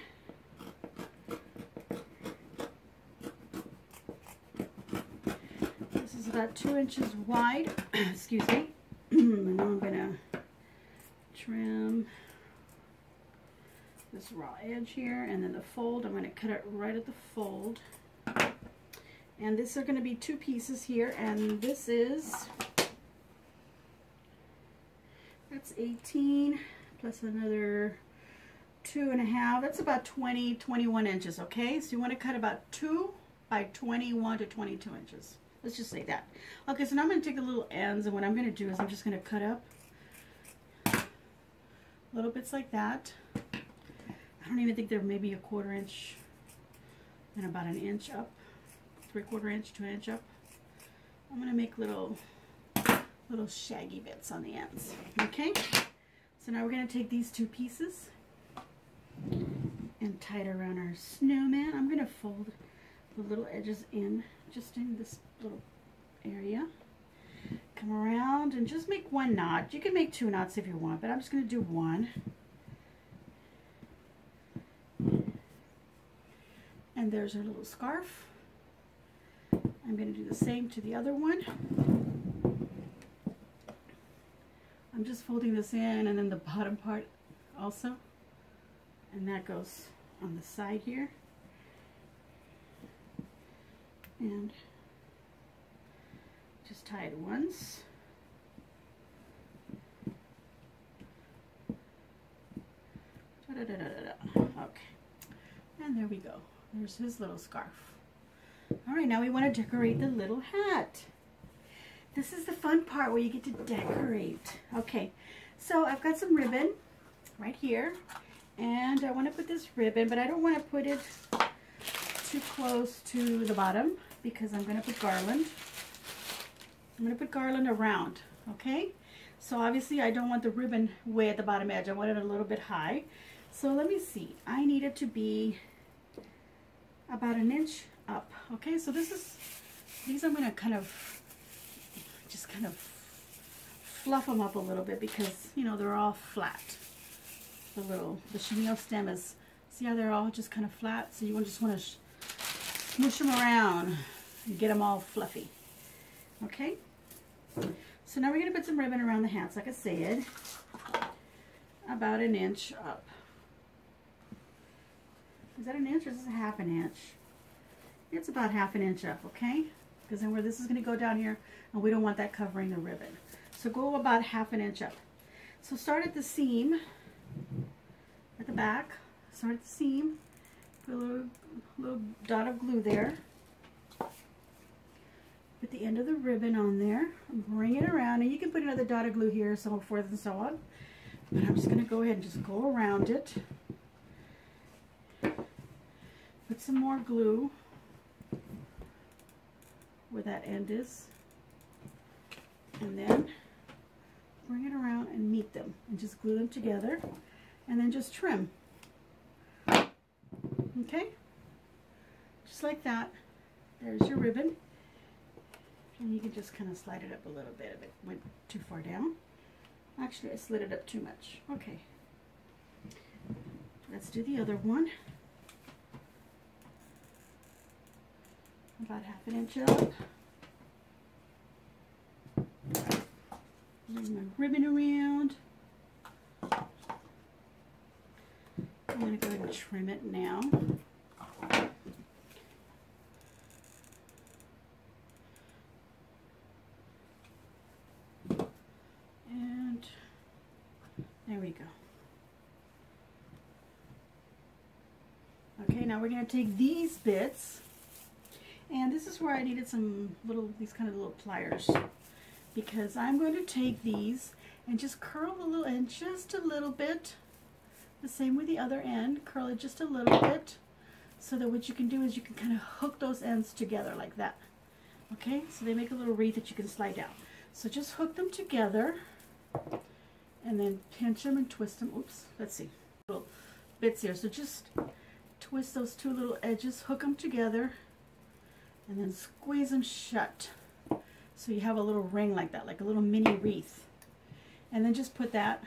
This is about 2 inches wide. Excuse me. And now I'm going to trim this raw edge here, and then the fold, I'm going to cut it right at the fold. And this are going to be 2 pieces here, and this is, that's 18 plus another 2.5. That's about 21 inches, okay? So you want to cut about 2 by 21 to 22 inches. Let's just say that. Okay, so now I'm going to take the little ends, and what I'm going to do is I'm just going to cut up little bits like that. I don't even think they're maybe a 1/4 inch and about 1 inch up, 3/4 inch to 1 inch up. I'm going to make little shaggy bits on the ends. Okay, so now we're going to take these 2 pieces and tie it around our snowman. I'm going to fold the little edges in, just in this little area. Come around and just make 1 knot. You can make 2 knots if you want, but I'm just going to do 1. And there's our little scarf. I'm going to do the same to the other one. I'm just folding this in, and then the bottom part also. And that goes on the side here. And just tie it once. Okay, and there we go. There's his little scarf. All right, now we want to decorate the little hat. This is the fun part where you get to decorate. Okay, so I've got some ribbon right here, and I want to put this ribbon, but I don't want to put it too close to the bottom because I'm going to put garland. I'm going to put garland around, okay? So obviously I don't want the ribbon way at the bottom edge. I want it a little bit high. So let me see. I need it to be about 1 inch up, okay? So these I'm going to kind of fluff them up a little bit because, you know, they're all flat. The chenille stem is, see how they're all just kind of flat? So you just want to smoosh them around and get them all fluffy. Okay, so now we're going to put some ribbon around the hats, like I said, about 1 inch up. Is that 1 inch or is this 1/2 inch? It's about 1/2 inch up, okay? Because then where this is going to go down here, and we don't want that covering the ribbon. So go about 1/2 inch up. So start at the seam, at the back, start at the seam, put a little dot of glue there. Put the end of the ribbon on there, bring it around, and you can put another dot of glue here, so forth and so on. But I'm just going to go ahead and just go around it. Put some more glue where that end is, and then bring it around and meet them, and just glue them together, and then just trim. Okay, just like that. There's your ribbon. And you can just kind of slide it up a little bit if it went too far down. Actually, I slid it up too much. Okay. Let's do the other one. About 1/2 inch up. Bring my ribbon around. I'm going to go ahead and trim it now. There we go. Okay, now we're going to take these bits, and this is where I needed these kind of little pliers, because I'm going to take these and just curl the little end just a little bit, the same with the other end, curl it just a little bit, so that what you can do is you can kind of hook those ends together like that. Okay, so they make a little wreath that you can slide down. So just hook them together, and then pinch them and twist them. Oops, let's see, little bits here. So just twist those 2 little edges, hook them together, and then squeeze them shut. So you have a little ring like that, like a little mini wreath. And then just put that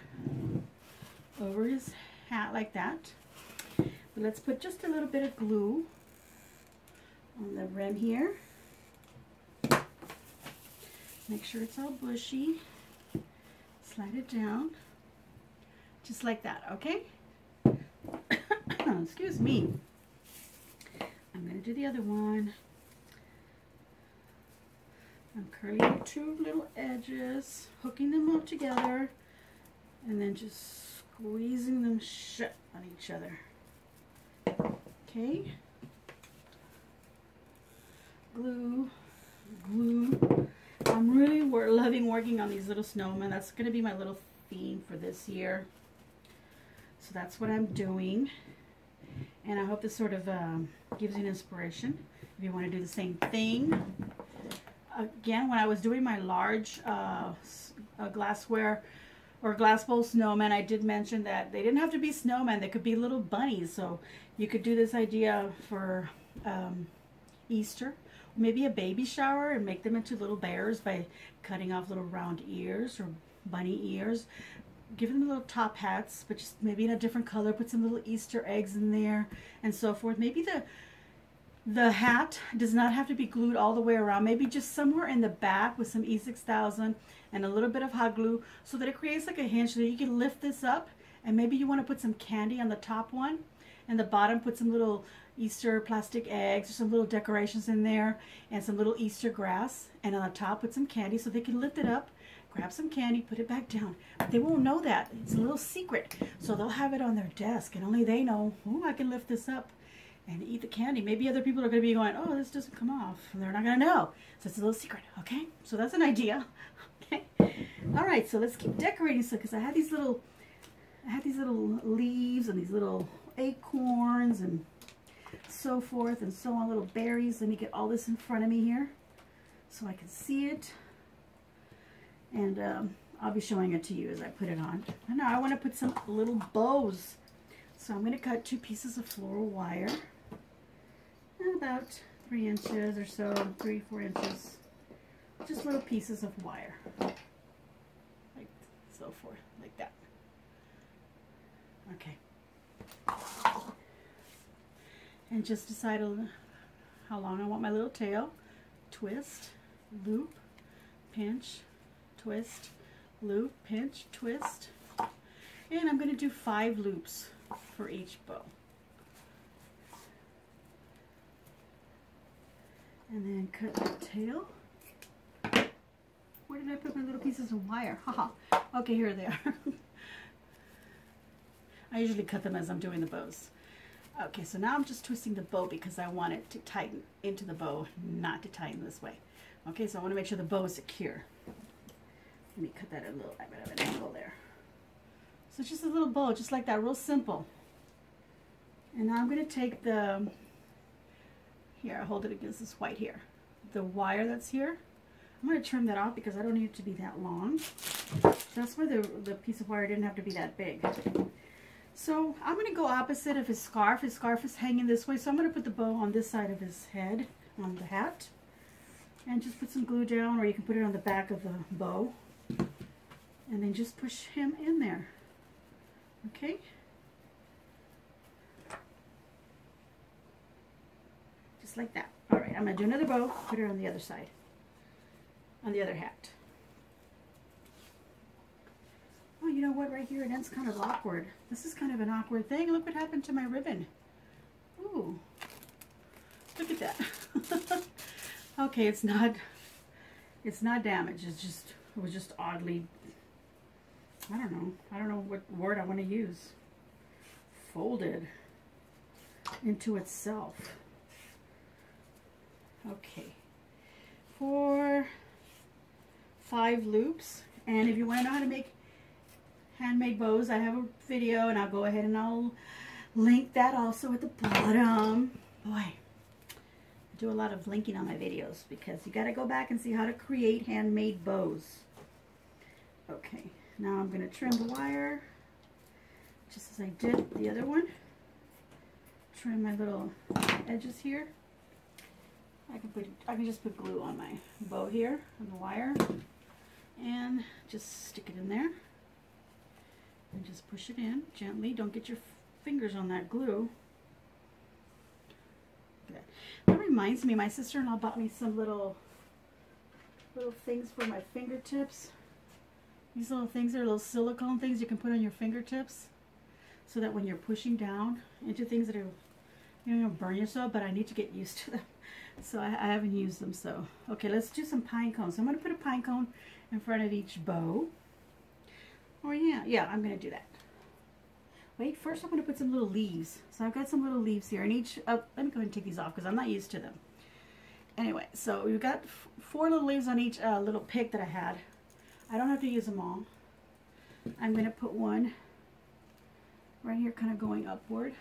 over his hat like that. But let's put just a little bit of glue on the rim here. Make sure it's all bushy. Slide it down, just like that, okay? Excuse me. I'm going to do the other one. I'm curling the two little edges, hooking them up together, and then just squeezing them shut on each other. Okay. Glue, glue. I'm really loving working on these little snowmen. That's going to be my little theme for this year. So that's what I'm doing. And I hope this sort of gives you an inspiration if you want to do the same thing. Again, when I was doing my large glassware or Glassbowl Snowman, I did mention that they didn't have to be snowmen. They could be little bunnies. So you could do this idea for Easter, maybe a baby shower, and make them into little bears by cutting off little round ears or bunny ears. Give them little top hats, but just maybe in a different color. Put some little Easter eggs in there and so forth. Maybe the hat does not have to be glued all the way around. Maybe just somewhere in the back with some E6000 and a little bit of hot glue so that it creates like a hinge so that you can lift this up. And maybe you want to put some candy on the top one, and the bottom put some little Easter plastic eggs or some little decorations in there and some little Easter grass. And on the top put some candy so they can lift it up, grab some candy, put it back down. But they won't know that. It's a little secret. So they'll have it on their desk and only they know, oh, I can lift this up and eat the candy. Maybe other people are going to be going, oh, this doesn't come off. And they're not going to know. So it's a little secret, okay? So that's an idea, okay? All right, so let's keep decorating. So because I had these little leaves and these little acorns and so forth and so on, little berries. Let me get all this in front of me here so I can see it. And I'll be showing it to you as I put it on. And now I want to put some little bows. So I'm going to cut 2 pieces of floral wire. About 3 inches or so, 3-4 inches. Just little pieces of wire. Like so forth, like that. Okay. And just decide how long I want my little tail. Twist, loop, pinch, twist, loop, pinch, twist. And I'm going to do 5 loops for each bow. And then cut the tail. Where did I put my little pieces of wire? Haha. Okay, here they are. I usually cut them as I'm doing the bows. Okay, so now I'm just twisting the bow because I want it to tighten into the bow, not to tighten this way. Okay, so I want to make sure the bow is secure. Let me cut that a little bit of an angle there. So it's just a little bow, just like that, real simple. And now I'm going to take the, here, I'll hold it against this white here. The wire that's here, I'm going to trim that off because I don't need it to be that long. That's why the piece of wire didn't have to be that big. So I'm going to go opposite of his scarf. His scarf is hanging this way, so I'm going to put the bow on this side of his head, on the hat. And just put some glue down, or you can put it on the back of the bow. And then just push him in there. Okay? Just like that. All right, I'm going to do another bow, put it on the other side, on the other hat. Oh, you know what? Right here it ends kind of awkward. This is kind of an awkward thing. Look what happened to my ribbon. Ooh. Look at that. Okay, it's not damaged. It was just oddly, I don't know what word I want to use. Folded into itself. Okay. For 5 loops. And if you want to know how to make handmade bows, I have a video, and I'll go ahead and I'll link that also at the bottom. Boy, I do a lot of linking on my videos because you got to go back and see how to create handmade bows. Okay, now I'm going to trim the wire just as I did the other one. Trim my little edges here. I can just put glue on my bow here on the wire and just stick it in there. And just push it in gently. Don't get your fingers on that glue. That reminds me, my sister-in-law bought me some little things for my fingertips. These little things are little silicone things you can put on your fingertips. so that when you're pushing down into things that are, you know, burn yourself, but I need to get used to them. So I haven't used them. So, okay, let's do some pine cones. So I'm going to put a pine cone in front of each bow. Or yeah, I'm going to do that. Wait, first I'm going to put some little leaves. So I've got some little leaves here. And each, let me go ahead and take these off because I'm not used to them. Anyway, so we've got 4 little leaves on each little pick that I had. I don't have to use them all. I'm going to put one right here kind of going upward.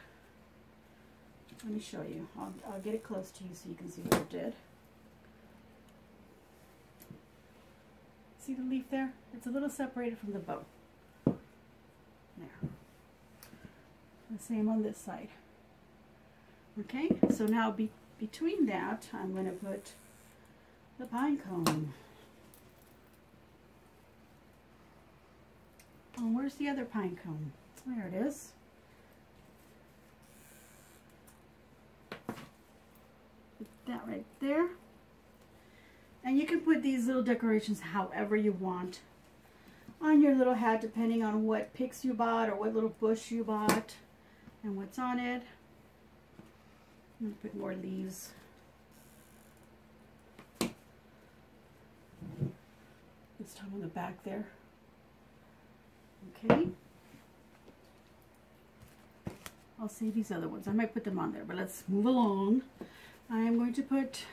Let me show you. I'll get it close to you so you can see what I did. See the leaf there? It's a little separated from the bow. There. The same on this side. Okay, so now between that, I'm going to put the pine cone. Oh, where's the other pine cone? There it is. Put that right there. And you can put these little decorations however you want on your little hat, depending on what picks you bought or what little bush you bought and what's on it. I'm going to put more leaves. This time on the back there. Okay. I'll save these other ones. I might put them on there, but let's move along. I am going to put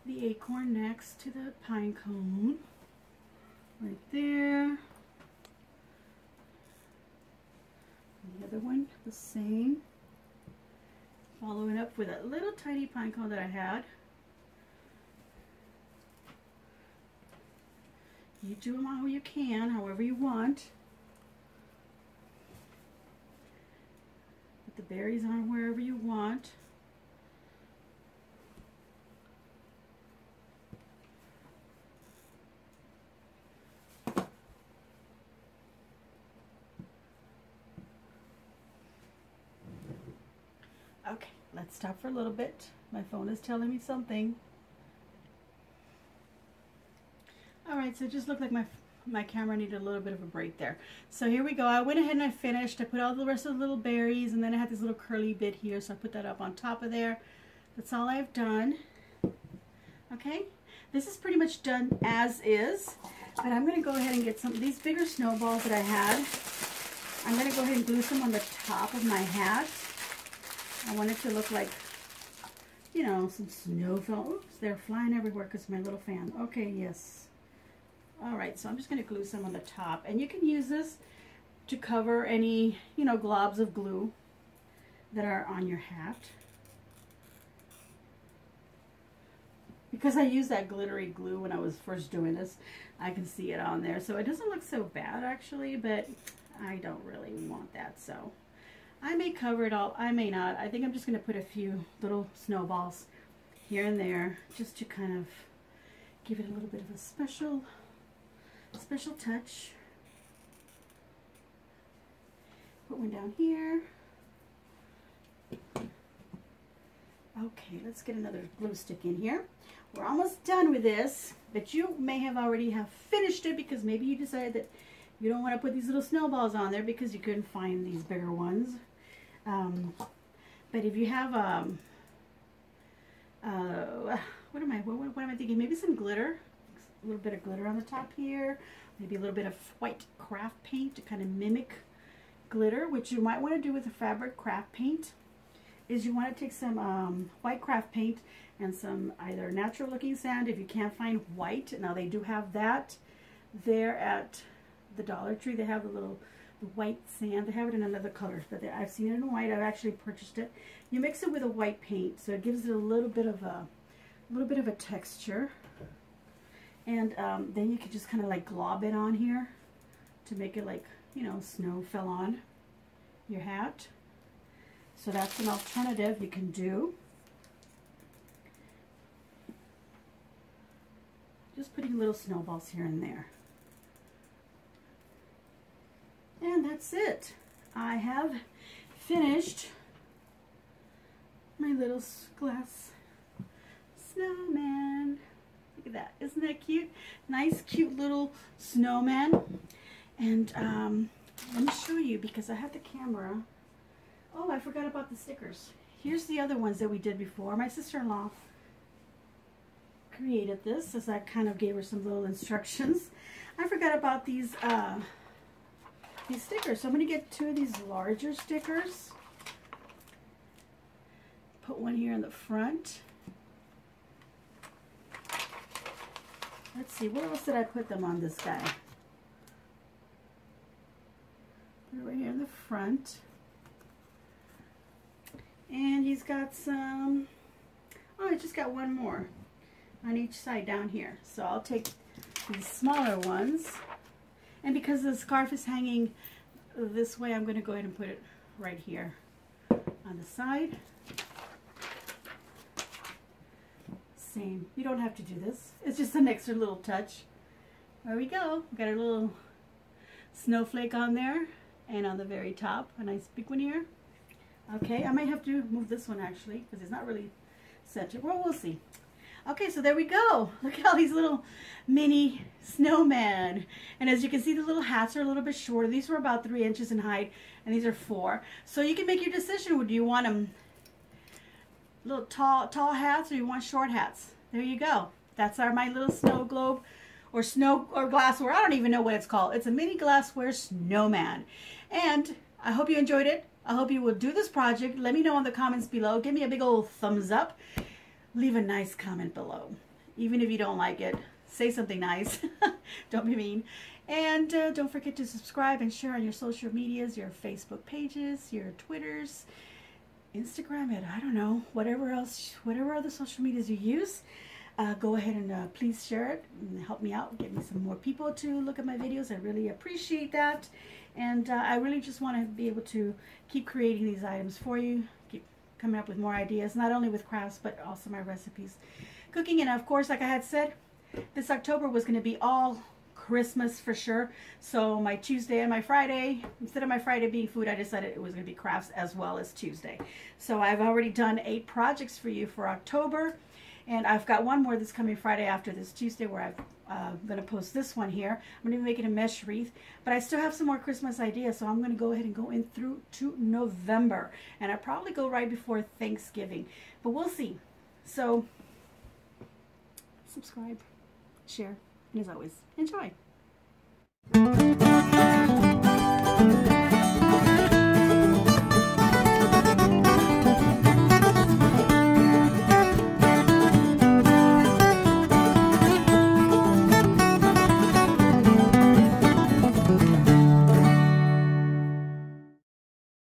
the acorn next to the pine cone. Right there. And the other one, the same. Following up with a little tiny pine cone that I had. You do them how you can, however you want. Put the berries on wherever you want. Okay, let's stop for a little bit. My phone is telling me something. Alright, so it just looked like my camera needed a little bit of a break there. So here we go. I went ahead and I finished. I put all the rest of the little berries, and then I had this little curly bit here, so I put that up on top of there. That's all I've done. Okay, this is pretty much done as is, but I'm going to go ahead and get some of these bigger snowballs that I had. I'm going to go ahead and glue some on the top of my hat. I want it to look like, you know, some snow fell. Oops, they're flying everywhere because of my little fan. Okay, yes. Alright, so I'm just going to glue some on the top. And you can use this to cover any, you know, globs of glue that are on your hat. Because I used that glittery glue when I was first doing this, I can see it on there. So it doesn't look so bad actually, but I don't really want that. So I may cover it all, I may not. I think I'm just going to put a few little snowballs here and there just to kind of give it a little bit of a special touch. Put one down here. Okay, let's get another glue stick in here. We're almost done with this, but you may have already finished it because maybe you decided that you don't want to put these little snowballs on there because you couldn't find these bigger ones. But if you have what am I thinking? Maybe some glitter, a little bit of glitter on the top here, maybe a little bit of white craft paint to kind of mimic glitter, which you might want to do with a fabric craft paint. Is you want to take some white craft paint and some either natural looking sand if you can't find white. Now they do have that there at the Dollar Tree. They have the white sand. They have it in another color, but I've seen it in white. I've actually purchased it. You mix it with a white paint, so it gives it a little bit of a texture. And then you can just kind of like glob it on here to make it like, you know, snow fell on your hat. So that's an alternative you can do. Just putting little snowballs here and there. And that's it. I have finished my little glass snowman. Look at that. Isn't that cute? Nice, cute little snowman. And Let me show you because I have the camera. Oh, I forgot about the stickers. Here's the other ones that we did before. My sister-in-law created this as I kind of gave her some little instructions. I forgot about these stickers. So I'm going to get 2 of these larger stickers. Put one here in the front. Let's see, where else did I put them on this guy? Put it right here in the front. And he's got some, oh, I just got one more on each side down here. So I'll take these smaller ones. And because the scarf is hanging this way, I'm going to go ahead and put it right here on the side. Same. You don't have to do this. It's just an extra little touch. There we go. Got a little snowflake on there. And on the very top, a nice big one here. Okay, I might have to move this one actually, because it's not really centered. Well, we'll see. Okay, so there we go. Look at all these little mini snowmen. And as you can see, the little hats are a little bit shorter. These were about 3 inches in height, and these are 4. So you can make your decision. Do you want them little tall hats, or you want short hats? There you go. That's my little snow globe, or snow or glassware. I don't even know what it's called. It's a mini glassware snowman. And I hope you enjoyed it. I hope you will do this project. Let me know in the comments below. Give me a big old thumbs up. Leave a nice comment below. Even if you don't like it, say something nice. Don't be mean. And don't forget to subscribe and share on your social medias, your Facebook pages, your Twitters, Instagram, and I don't know, whatever other social medias you use. Go ahead and please share it and help me out. Get me some more people to look at my videos. I really appreciate that. And I really just want to be able to keep creating these items for you. Keep coming up with more ideas, not only with crafts, but also my recipes. Cooking, and of course, like I had said, this October was going to be all Christmas for sure. So my Tuesday and my Friday, instead of my Friday being food, I decided it was going to be crafts as well as Tuesday. So I've already done 8 projects for you for October. And I've got one more that's coming Friday after this Tuesday, where I'm going to post this one here. I'm going to be making a mesh wreath, but I still have some more Christmas ideas, so I'm going to go ahead and go in through to November. And I probably go right before Thanksgiving, but we'll see. So subscribe, share, and as always, enjoy.